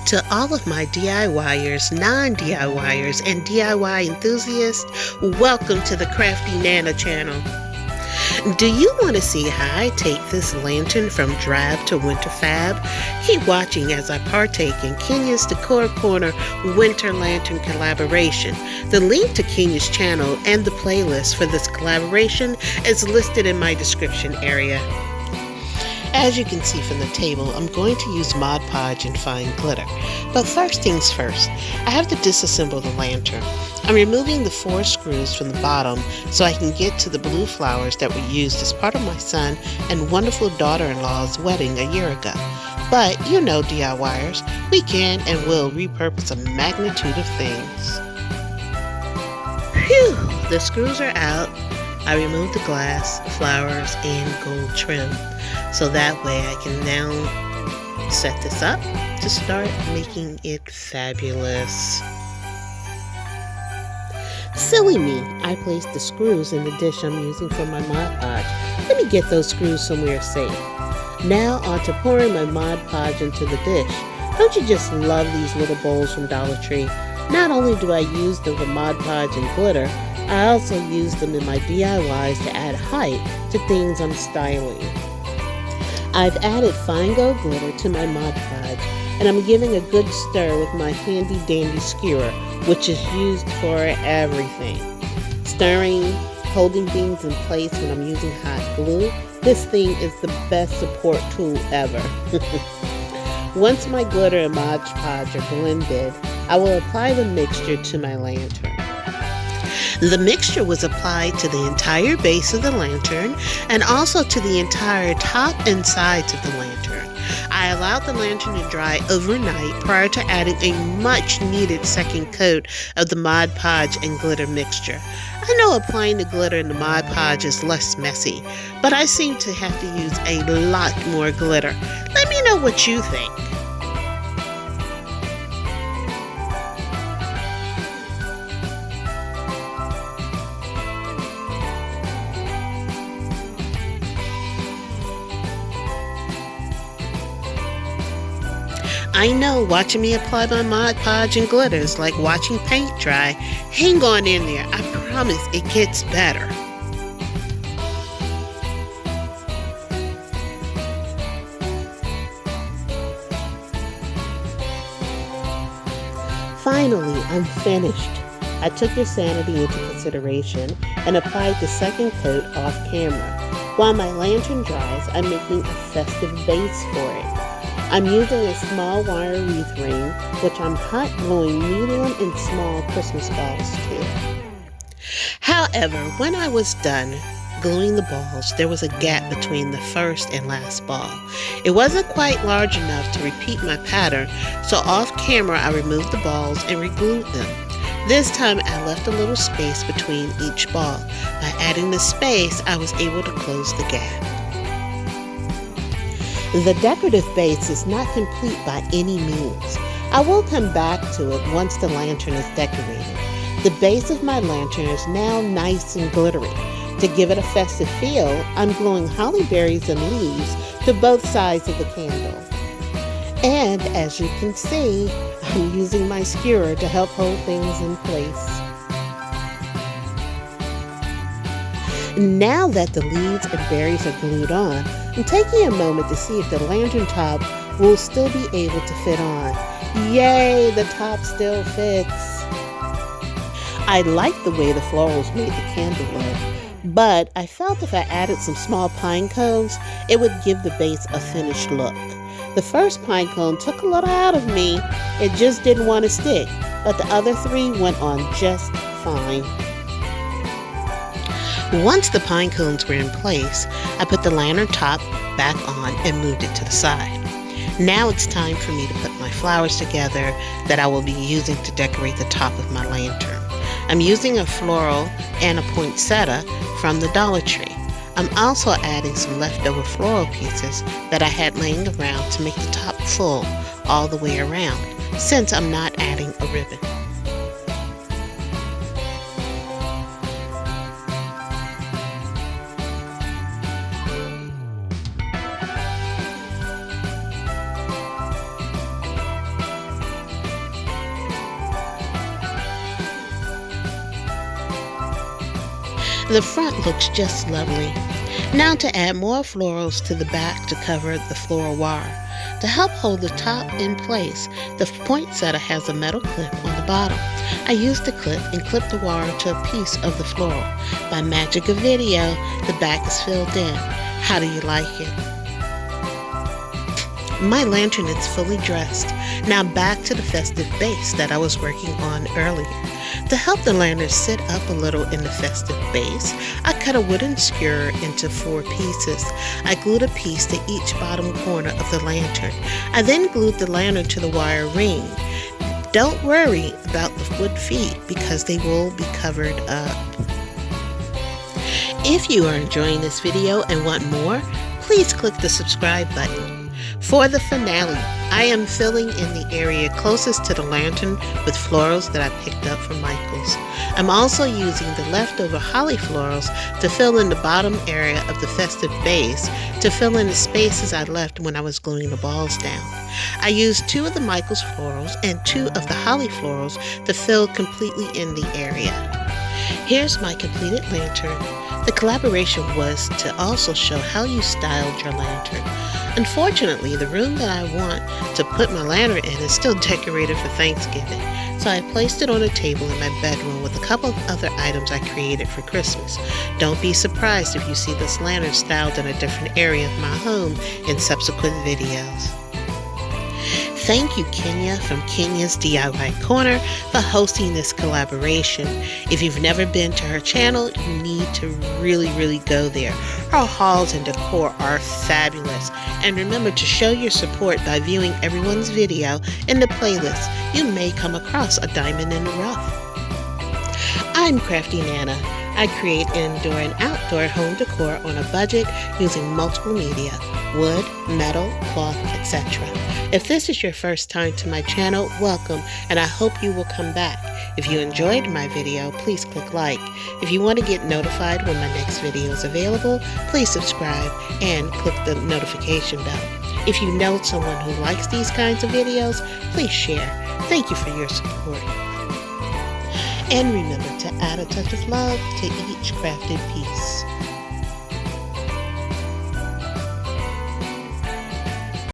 To all of my DIYers, non-DIYers, and DIY enthusiasts, welcome to the Crafty Nana channel. Do you want to see how I take this lantern from drab to winter fab? Keep watching as I partake in Kenya's Decor Corner Winter Lantern collaboration. The link to Kenya's channel and the playlist for this collaboration is listed in my description area. As you can see from the table, I'm going to use Mod Podge and fine glitter. But first things first, I have to disassemble the lantern. I'm removing the 4 screws from the bottom so I can get to the blue flowers that were used as part of my son and wonderful daughter-in-law's wedding a year ago. But you know, DIYers, we can and will repurpose a magnitude of things. Phew, the screws are out. I removed the glass, flowers, and gold trim. So that way I can now set this up to start making it fabulous. Silly me, I placed the screws in the dish I'm using for my Mod Podge. Let me get those screws somewhere safe. Now on to pouring my Mod Podge into the dish. Don't you just love these little bowls from Dollar Tree? Not only do I use them for Mod Podge and glitter, I also use them in my DIYs to add height to things I'm styling. I've added fine gold glitter to my Mod Podge, and I'm giving a good stir with my handy dandy skewer, which is used for everything. Stirring, holding things in place when I'm using hot glue. This thing is the best support tool ever. Once my glitter and Mod Podge are blended, I will apply the mixture to my lantern. The mixture was applied to the entire base of the lantern and also to the entire top and sides of the lantern. I allowed the lantern to dry overnight prior to adding a much needed second coat of the Mod Podge and glitter mixture. I know applying the glitter in the Mod Podge is less messy, but I seem to have to use a lot more glitter. Let me know what you think. I know watching me apply my Mod Podge and glitter is like watching paint dry. Hang on in there. I promise it gets better. Finally, I'm finished. I took your sanity into consideration and applied the second coat off camera. While my lantern dries, I'm making a festive base for it. I'm using a small wire wreath ring, which I'm hot gluing medium and small Christmas balls to. However, when I was done gluing the balls, there was a gap between the first and last ball. It wasn't quite large enough to repeat my pattern, so off camera I removed the balls and re-glued them. This time I left a little space between each ball. By adding the space, I was able to close the gap. The decorative base is not complete by any means. I will come back to it once the lantern is decorated. The base of my lantern is now nice and glittery. To give it a festive feel, I'm gluing holly berries and leaves to both sides of the candle. And as you can see, I'm using my skewer to help hold things in place. Now that the leaves and berries are glued on, I'm taking a moment to see if the lantern top will still be able to fit on. Yay, the top still fits. I like the way the florals made the candle look, but I felt if I added some small pine cones, it would give the base a finished look. The first pine cone took a little out of me. It just didn't want to stick, but the other 3 went on just fine. Once the pine cones were in place, I put the lantern top back on and moved it to the side. Now it's time for me to put my flowers together that I will be using to decorate the top of my lantern. I'm using a floral and a poinsettia from the Dollar Tree. I'm also adding some leftover floral pieces that I had laying around to make the top full all the way around, since I'm not adding a ribbon. The front looks just lovely. Now to add more florals to the back to cover the floral wire. To help hold the top in place, the poinsettia has a metal clip on the bottom. I used the clip and clipped the wire to a piece of the floral. By magic of video, the back is filled in. How do you like it? My lantern is fully dressed. Now back to the festive base that I was working on earlier. To help the lantern sit up a little in the festive base, I cut a wooden skewer into 4 pieces. I glued a piece to each bottom corner of the lantern. I then glued the lantern to the wire ring. Don't worry about the wood feet because they will be covered up. If you are enjoying this video and want more, please click the subscribe button. For the finale, I am filling in the area closest to the lantern with florals that I picked up from Michael's. I'm also using the leftover holly florals to fill in the bottom area of the festive base to fill in the spaces I left when I was gluing the balls down. I used 2 of the Michael's florals and 2 of the holly florals to fill completely in the area. Here's my completed lantern. The collaboration was to also show how you styled your lantern. Unfortunately, the room that I want to put my lantern in is still decorated for Thanksgiving, so I placed it on a table in my bedroom with a couple of other items I created for Christmas. Don't be surprised if you see this lantern styled in a different area of my home in subsequent videos. Thank you, Kenya from Kenya's DIY Corner for hosting this collaboration. If you've never been to her channel, you need to really go there. Her hauls and decor are fabulous. And remember to show your support by viewing everyone's video in the playlist. You may come across a diamond in the rough. I'm Crafty Nana. I create indoor and outdoor home decor on a budget using multiple media, wood, metal, cloth, etc. If this is your first time to my channel, welcome, and I hope you will come back. If you enjoyed my video, please click like. If you want to get notified when my next video is available, please subscribe and click the notification bell. If you know someone who likes these kinds of videos, please share. Thank you for your support. And remember to add a touch of love to each crafted piece.